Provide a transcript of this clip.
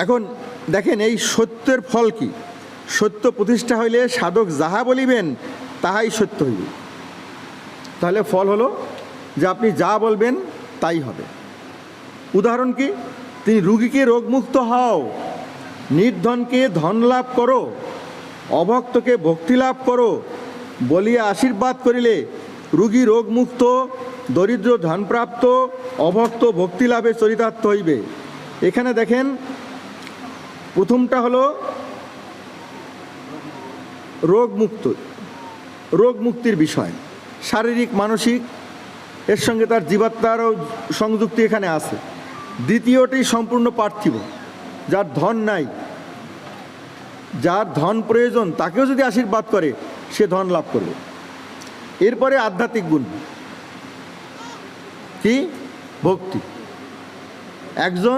এখন দেখেন এই সত্যের ফল কি? সত্য প্রতিষ্ঠা হইলে সাধক যাহা বলিবেন তাহাই সত্য হইবে। তাহলে ফল হলো যে আপনি যা বলবেন তাই হবে। উদাহরণ কি? তিনি রুগীকে রোগমুক্ত হও, নির্ধনকে ধন লাভ করো, অভক্তকে ভক্তি লাভ করো বলিয়া আশীর্বাদ করিলে রুগী রোগমুক্ত, দরিদ্র ধনপ্রাপ্ত, অভক্ত ভক্তি লাভে চরিতার্থ হইবে। এখানে দেখেন প্রথমটা হলো রোগ মুক্তির বিষয়, শারীরিক মানসিক, এর সঙ্গে তার জীবাত্মারও সংযুক্তি এখানে আছে। দ্বিতীয়টি সম্পূর্ণ পার্থিব, যার ধন নাই, যার ধন প্রয়োজন তাকেও যদি আশীর্বাদ করে সে ধন লাভ করবে। এরপরে আধ্যাত্মিক গুণ কি? ভক্তি। একজন